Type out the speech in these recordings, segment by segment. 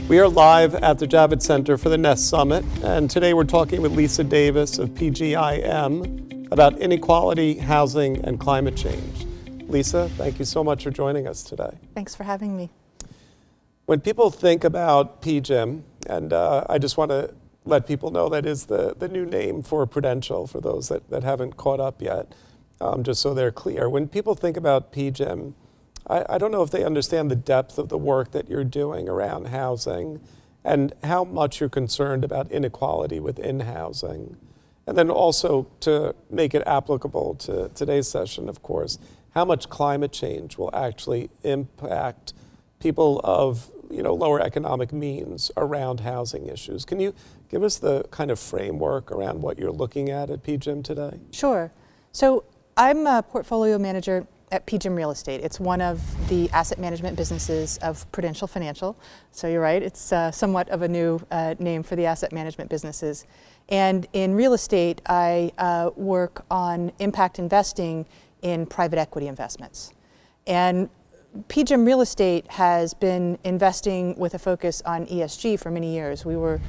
We are live at the Javits Center for the Nest Summit, and today we're talking with Lisa Davis of PGIM about inequality, housing, and climate change. Lisa, thank you so much for joining us today. Thanks for having me. When people think about PGIM, and I just want to let people know that is the new name for Prudential, for those that haven't caught up yet, just so they're clear. When people think about PGIM, I don't know if they understand the depth of the work that you're doing around housing and how much you're concerned about inequality within housing. And then also, to make it applicable to today's session, of course, how much climate change will actually impact people of lower economic means around housing issues. Can you give us the kind of framework around what you're looking at PGIM today? Sure. So I'm a portfolio manager at PGIM Real Estate. It's one of the asset management businesses of Prudential Financial. So you're right, it's somewhat of a new name for the asset management businesses. And in real estate, I work on impact investing in private equity investments. And PGIM Real Estate has been investing with a focus on ESG for many years. We were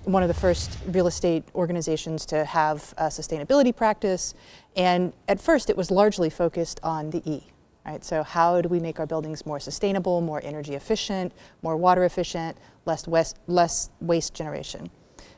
one of the first real estate organizations to have a sustainability practice, and at first it was largely focused on the E, right? So how do we make our buildings more sustainable, more energy efficient, more water efficient, less waste generation?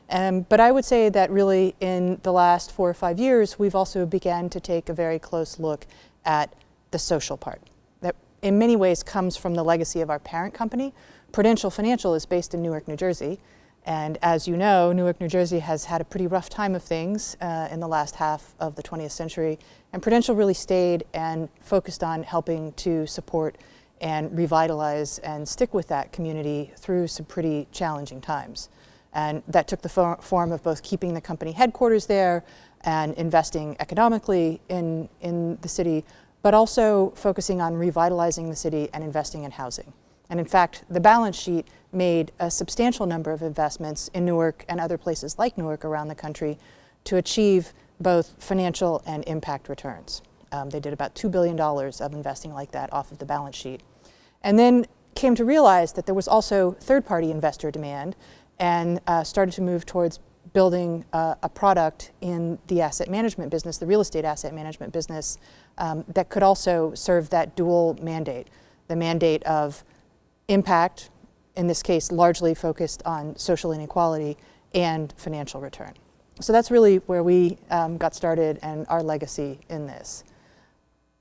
But I would say that really in the last 4 or 5 years, we've also begun to take a very close look at the social part. That in many ways comes from the legacy of our parent company. Prudential Financial is based in Newark, New Jersey. And as you know, Newark, New Jersey has had a pretty rough time of things in the last half of the 20th century. And Prudential really stayed and focused on helping to support and revitalize and stick with that community through some pretty challenging times. And that took the form of both keeping the company headquarters there and investing economically in the city, but also focusing on revitalizing the city and investing in housing. And in fact, the balance sheet made a substantial number of investments in Newark and other places like Newark around the country to achieve both financial and impact returns. They did about $2 billion of investing like that off of the balance sheet. And then came to realize that there was also third-party investor demand and started to move towards building a product in the asset management business, the real estate asset management business, that could also serve that dual mandate, the mandate of impact, in this case largely focused on social inequality, and financial return. So that's really where we got started and our legacy in this.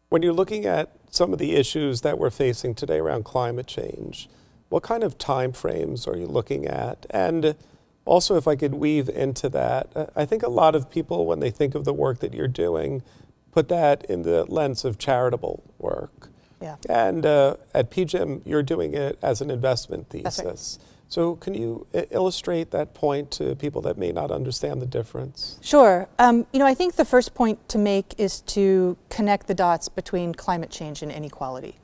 When you're looking at some of the issues that we're facing today around climate change, what kind of time frames are you looking at? And also, if I could weave into that, I think a lot of people, when they think of the work that you're doing, put that in the lens of charitable work. Yeah. And at PGIM, you're doing it as an investment thesis. That's right. So can you illustrate that point to people that may not understand the difference? Sure. I think the first point to make is to connect the dots between climate change and inequality.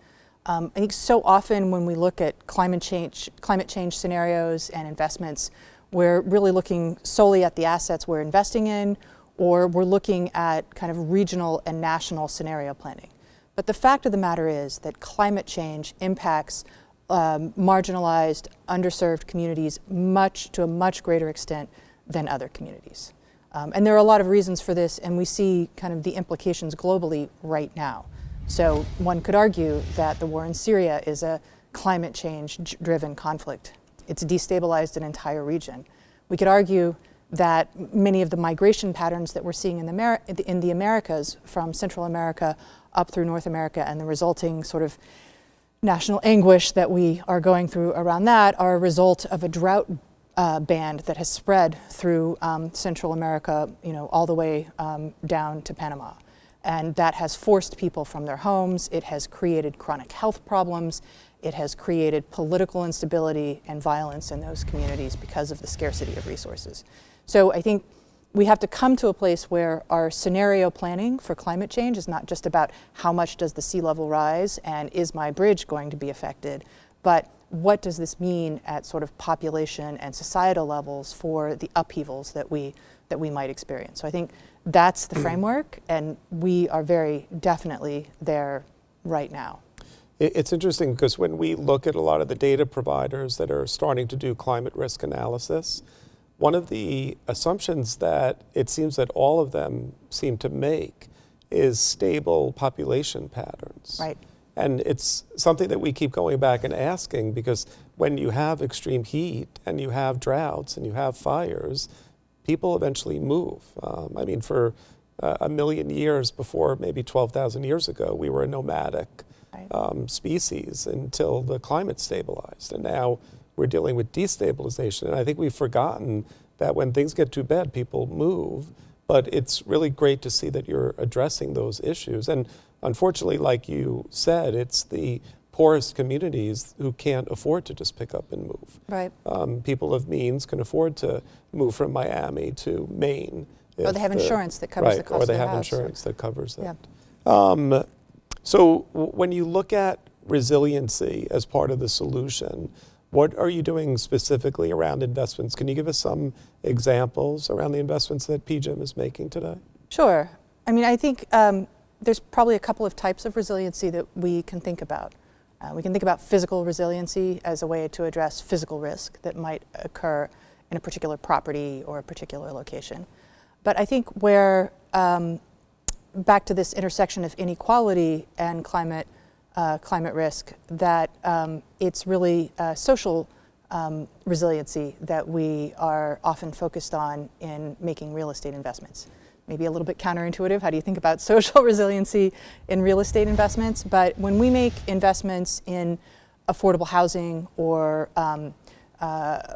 I think so often when we look at climate change scenarios and investments, we're really looking solely at the assets we're investing in, or we're looking at kind of regional and national scenario planning. But the fact of the matter is that climate change impacts marginalized, underserved communities to a much greater extent than other communities. And there are a lot of reasons for this, and we see kind of the implications globally right now. So one could argue that the war in Syria is a climate change-driven conflict. It's destabilized an entire region. We could argue that many of the migration patterns that we're seeing in the Americas, from Central America up through North America, and the resulting sort of national anguish that we are going through around that, are a result of a drought band that has spread through Central America, all the way down to Panama. And that has forced people from their homes. It has created chronic health problems. It has created political instability and violence in those communities because of the scarcity of resources. So I think we have to come to a place where our scenario planning for climate change is not just about how much does the sea level rise and is my bridge going to be affected, but what does this mean at sort of population and societal levels for the upheavals that we might experience. So I think that's the framework, and we are very definitely there right now. It's interesting because when we look at a lot of the data providers that are starting to do climate risk analysis, one of the assumptions that it seems that all of them seem to make is stable population patterns. Right. And it's something that we keep going back and asking, because when you have extreme heat and you have droughts and you have fires, people eventually move. I mean, for a million years before, maybe 12,000 years ago, we were a nomadic species until the climate stabilized. And now we're dealing with destabilization. And I think we've forgotten that when things get too bad, people move. But it's really great to see that you're addressing those issues. And unfortunately, like you said, it's the poorest communities who can't afford to just pick up and move. Right. People of means can afford to move from Miami to Maine. Or they have insurance that covers the cost or they of their have house. insurance that covers it. Yeah. So when you look at resiliency as part of the solution, what are you doing specifically around investments? Can you give us some examples around the investments that PGIM is making today? Sure. I mean, I think there's probably a couple of types of resiliency that we can think about. We can think about physical resiliency as a way to address physical risk that might occur in a particular property or a particular location. But I think where, back to this intersection of inequality and climate risk, that it's really social resiliency that we are often focused on in making real estate investments. Maybe a little bit counterintuitive. How do you think about social resiliency in real estate investments? But when we make investments in affordable housing or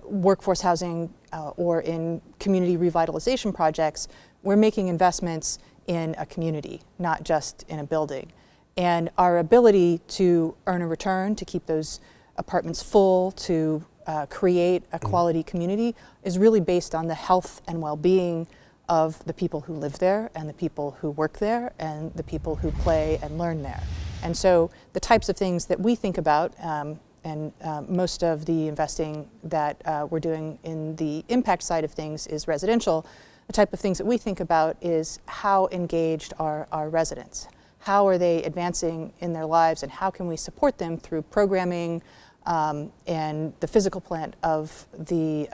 workforce housing or in community revitalization projects, we're making investments in a community, not just in a building. And our ability to earn a return, to keep those apartments full, to create a quality community is really based on the health and well-being of the people who live there and the people who work there and the people who play and learn there. And so the types of things that we think about, and most of the investing that we're doing in the impact side of things is residential. The type of things that we think about is how engaged are our residents? How are they advancing in their lives, and how can we support them through programming and the physical plant of the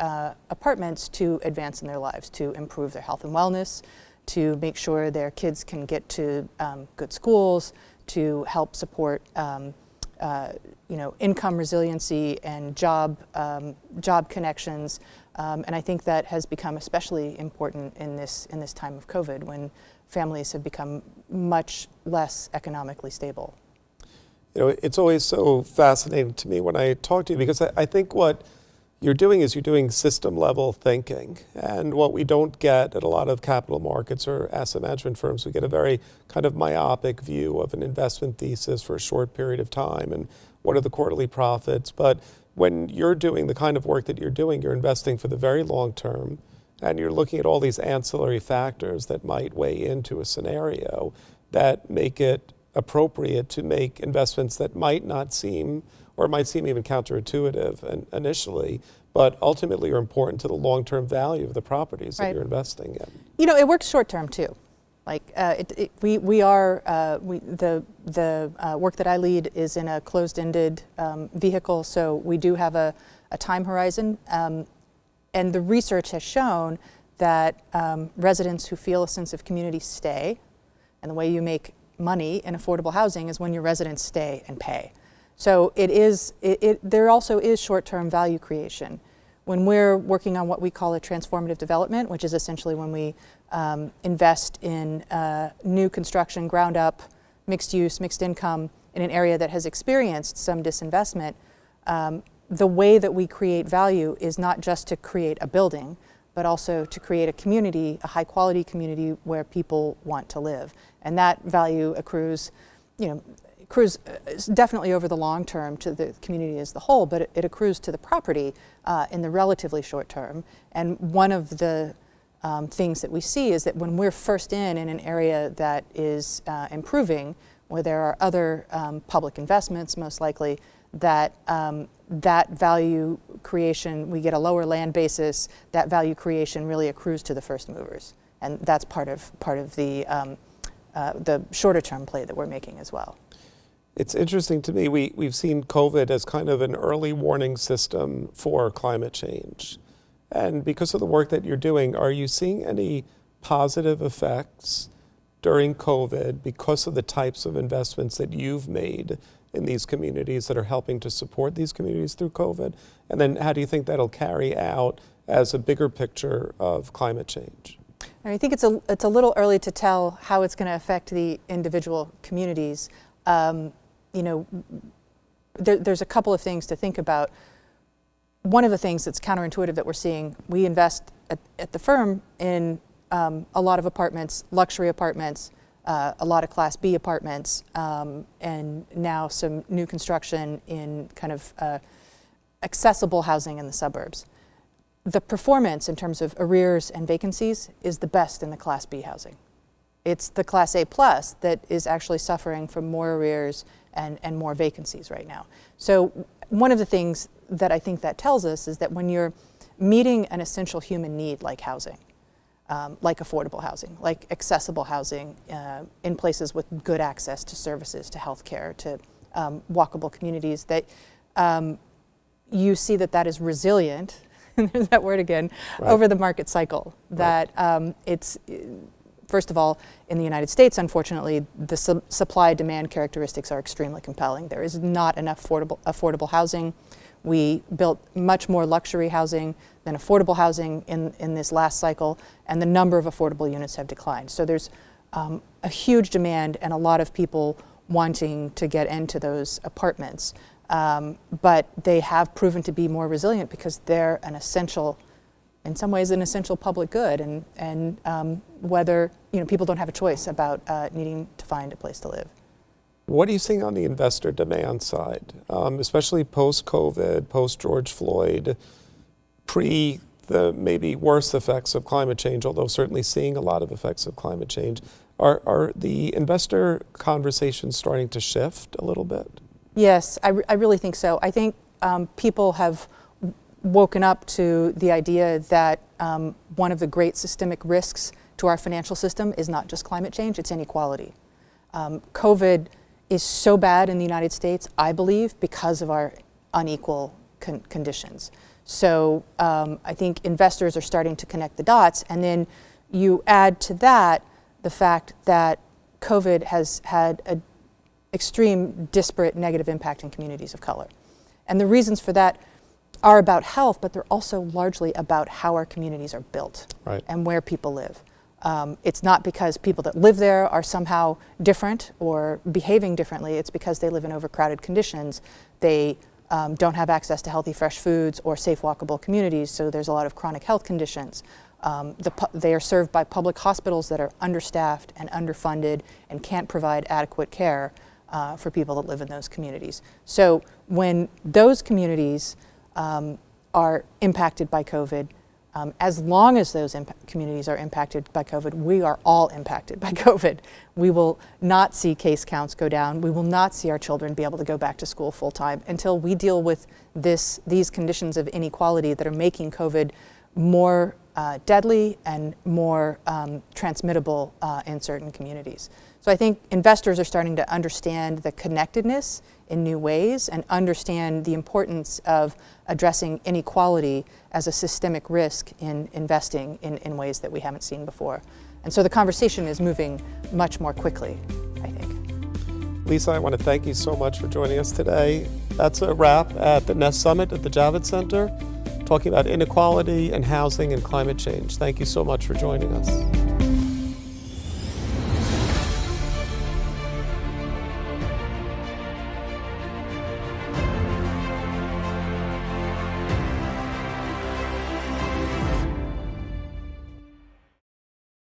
apartments to advance in their lives, to improve their health and wellness, to make sure their kids can get to good schools, to help support income resiliency and job connections. And I think that has become especially important in this time of COVID, when families have become much less economically stable. You know, it's always so fascinating to me when I talk to you, because I think what you're doing is you're doing system level thinking. And what we don't get at a lot of capital markets or asset management firms, we get a very kind of myopic view of an investment thesis for a short period of time and what are the quarterly profits. But when you're doing the kind of work that you're doing, you're investing for the very long term, and you're looking at all these ancillary factors that might weigh into a scenario that make it appropriate to make investments that might not seem, or might seem even counterintuitive initially, but ultimately are important to the long-term value of the properties that you're investing in. You know, it works short-term too. Like the work that I lead is in a closed-ended vehicle, so we do have a time horizon. And the research has shown that residents who feel a sense of community stay, and the way you make money in affordable housing is when your residents stay and pay. So there also is short-term value creation. When we're working on what we call a transformative development, which is essentially when we invest in new construction, ground up, mixed use, mixed income in an area that has experienced some disinvestment, the way that we create value is not just to create a building, but also to create a community, a high quality community where people want to live. And that value accrues definitely over the long term to the community as the whole, but it accrues to the property in the relatively short term. And one of the things that we see is that when we're first in an area that is improving, where there are other public investments most likely, that value creation, we get a lower land basis, that value creation really accrues to the first movers. And that's part of the shorter term play that we're making as well. It's interesting to me, we've seen COVID as kind of an early warning system for climate change. And because of the work that you're doing, are you seeing any positive effects during COVID because of the types of investments that you've made in these communities that are helping to support these communities through COVID? And then how do you think that'll carry out as a bigger picture of climate change? I think it's a little early to tell how it's going to affect the individual communities. There's a couple of things to think about. One of the things that's counterintuitive that we're seeing, we invest at the firm in a lot of apartments, luxury apartments, a lot of Class B apartments, and now some new construction in kind of accessible housing in the suburbs. The performance in terms of arrears and vacancies is the best in the Class B housing. It's the Class A plus that is actually suffering from more arrears and more vacancies right now. So one of the things that I think that tells us is that when you're meeting an essential human need like housing, like affordable housing, like accessible housing in places with good access to services, to healthcare, to walkable communities, that you see that is resilient, there's that word again, right, over the market cycle. That it's, first of all, in the United States, unfortunately, the supply-demand characteristics are extremely compelling. There is not enough affordable housing. We built much more luxury housing than affordable housing in this last cycle, and the number of affordable units have declined. So there's a huge demand and a lot of people wanting to get into those apartments. But they have proven to be more resilient because they're an essential, in some ways, an essential public good, and whether people don't have a choice about needing to find a place to live. What are you seeing on the investor demand side, especially post-COVID, post-George Floyd, pre the maybe worse effects of climate change, although certainly seeing a lot of effects of climate change? Are the investor conversations starting to shift a little bit? Yes, I really think so. I think people have woken up to the idea that one of the great systemic risks to our financial system is not just climate change, it's inequality. COVID is so bad in the United States, I believe, because of our unequal conditions. So I think investors are starting to connect the dots, and then you add to that the fact that COVID has had an extreme disparate negative impact in communities of color. And the reasons for that are about health, but they're also largely about how our communities are built, right, and where people live. It's not because people that live there are somehow different or behaving differently. It's because they live in overcrowded conditions. They don't have access to healthy, fresh foods or safe, walkable communities, so there's a lot of chronic health conditions. They are served by public hospitals that are understaffed and underfunded and can't provide adequate care for people that live in those communities. So when those communities are impacted by COVID, as long as those communities are impacted by COVID, we are all impacted by COVID. We will not see case counts go down. We will not see our children be able to go back to school full time until we deal with these conditions of inequality that are making COVID more deadly and more transmittable in certain communities. So I think investors are starting to understand the connectedness in new ways and understand the importance of addressing inequality as a systemic risk in investing in ways that we haven't seen before. And so the conversation is moving much more quickly, I think. Lisa, I want to thank you so much for joining us today. That's a wrap at the Nest Summit at the Javits Center, talking about inequality and housing and climate change. Thank you so much for joining us.